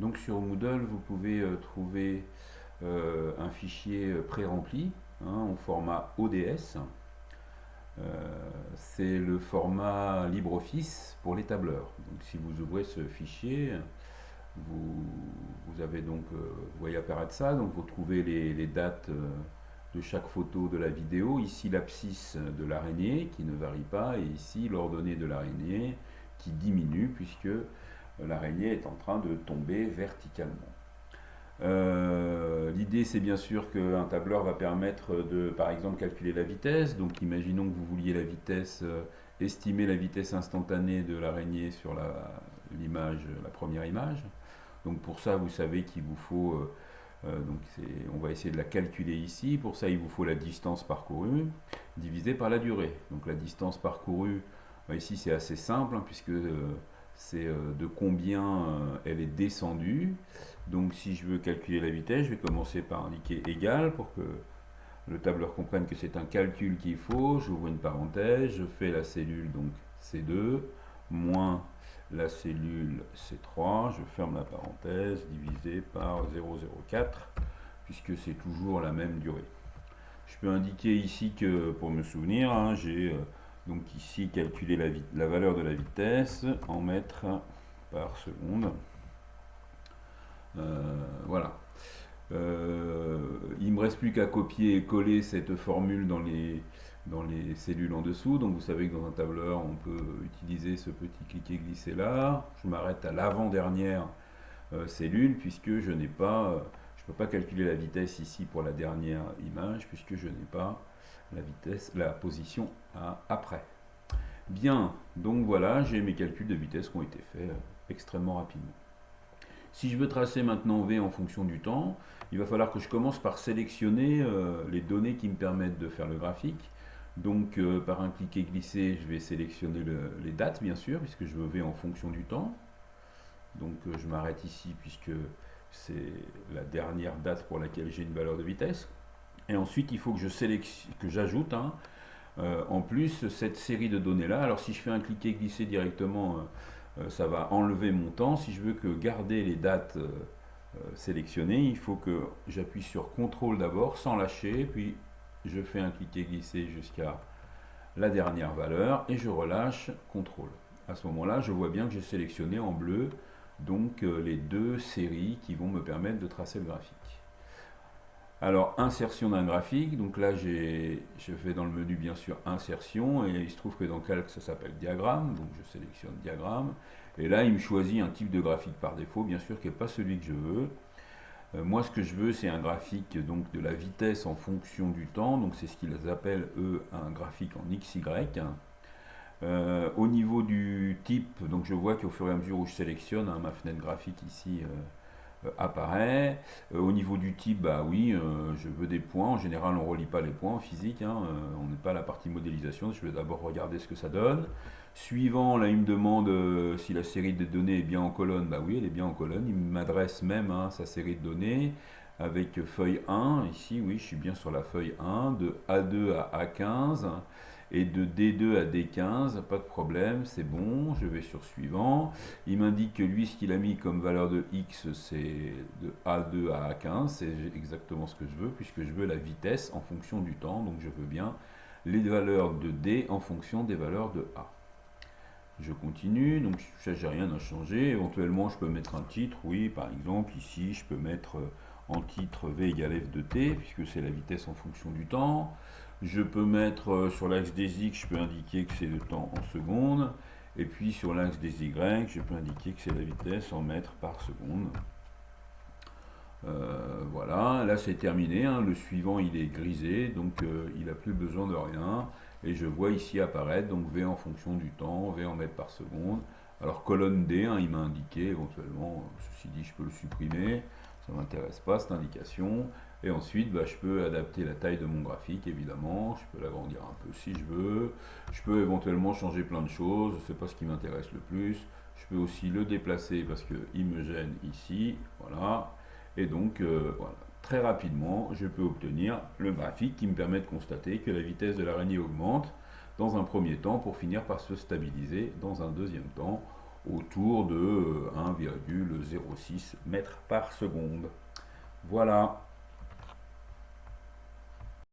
Donc sur Moodle, vous pouvez trouver un fichier pré-rempli au format ODS. C'est le format LibreOffice pour les tableurs. Donc si vous ouvrez ce fichier, vous, vous avez donc, vous voyez apparaître ça, donc vous trouvez les dates de chaque photo de la vidéo, ici l'abscisse de l'araignée qui ne varie pas, et ici l'ordonnée de l'araignée qui diminue puisque l'araignée est en train de tomber verticalement. L'idée c'est bien sûr qu'un tableur va permettre de par exemple calculer la vitesse, donc imaginons que vous vouliez la vitesse, estimer la vitesse instantanée de l'araignée sur l'image, la première image. Donc pour ça vous savez qu'il vous faut, donc on va essayer de la calculer ici, pour ça il vous faut la distance parcourue divisée par la durée. Donc la distance parcourue, ici c'est assez simple puisque c'est de combien elle est descendue. Donc si je veux calculer la vitesse, je vais commencer par indiquer égal pour que le tableur comprenne que c'est un calcul qu'il faut. J'ouvre une parenthèse, je fais la cellule donc C2 moins la cellule C3, je ferme la parenthèse, divisé par 0,04 puisque c'est toujours la même durée. Je peux indiquer ici que pour me souvenir, j'ai donc ici calculer la valeur de la vitesse en mètres par seconde. Voilà. Il ne me reste plus qu'à copier et coller cette formule dans les cellules en dessous. Donc vous savez que dans un tableur, on peut utiliser ce petit cliquer-glisser là. Je m'arrête à l'avant-dernière cellule puisque je n'ai pas, je ne peux pas calculer la vitesse ici pour la dernière image puisque je n'ai pas la vitesse, la position après. Bien, donc voilà, j'ai mes calculs de vitesse qui ont été faits extrêmement rapidement. Si je veux tracer maintenant V en fonction du temps, il va falloir que je commence par sélectionner les données qui me permettent de faire le graphique. Donc par un cliquer-glisser, je vais sélectionner les dates bien sûr, puisque je veux V en fonction du temps. Donc je m'arrête ici puisque c'est la dernière date pour laquelle j'ai une valeur de vitesse. Et ensuite il faut que j'ajoute en plus cette série de données là. Alors si je fais un cliquer-glisser directement, ça va enlever mon temps. Si je veux garder les dates sélectionnées, il faut que j'appuie sur CTRL d'abord sans lâcher, puis je fais un cliquer-glisser jusqu'à la dernière valeur et je relâche CTRL. À ce moment-là, je vois bien que j'ai sélectionné en bleu donc les deux séries qui vont me permettre de tracer le graphique. Alors, insertion d'un graphique, donc là je fais dans le menu bien sûr insertion, et il se trouve que dans Calc ça s'appelle diagramme, donc je sélectionne diagramme, et là il me choisit un type de graphique par défaut, bien sûr qui n'est pas celui que je veux. Moi ce que je veux c'est un graphique donc de la vitesse en fonction du temps, donc c'est ce qu'ils appellent eux un graphique en XY. Au niveau du type, donc je vois qu'au fur et à mesure où je sélectionne, ma fenêtre graphique ici apparaît. Au niveau du type, bah oui, je veux des points. En général, on ne relie pas les points en physique. On n'est pas à la partie modélisation. Je vais d'abord regarder ce que ça donne. Suivant, là, il me demande si la série de données est bien en colonne. Bah oui, elle est bien en colonne. Il m'adresse même sa série de données avec feuille 1. Ici, oui, je suis bien sur la feuille 1, de A2 à A15 et de D2 à D15, pas de problème, c'est bon, je vais sur suivant. Il m'indique que lui, ce qu'il a mis comme valeur de X, c'est de A2 à A15, c'est exactement ce que je veux, puisque je veux la vitesse en fonction du temps, donc je veux bien les valeurs de D en fonction des valeurs de A. Je continue, donc ça j'ai rien à changer. Éventuellement je peux mettre un titre, oui, par exemple ici je peux mettre en titre V égale F de T, puisque c'est la vitesse en fonction du temps. Je peux mettre sur l'axe des X, je peux indiquer que c'est le temps en secondes. Et puis sur l'axe des Y, je peux indiquer que c'est la vitesse en mètres par seconde. Voilà, là c'est terminé, le suivant il est grisé, donc il n'a plus besoin de rien. Et je vois ici apparaître donc V en fonction du temps, V en mètres par seconde. Alors colonne D, il m'a indiqué éventuellement, ceci dit je peux le supprimer, ça ne m'intéresse pas cette indication. Et ensuite je peux adapter la taille de mon graphique évidemment, je peux l'agrandir un peu si je veux. Je peux éventuellement changer plein de choses, c'est pas ce qui m'intéresse le plus. Je peux aussi le déplacer parce qu'il me gêne ici, voilà. Et donc voilà, très rapidement je peux obtenir le graphique qui me permet de constater que la vitesse de l'araignée augmente dans un premier temps pour finir par se stabiliser dans un deuxième temps autour de 1,06 mètres par seconde. Voilà.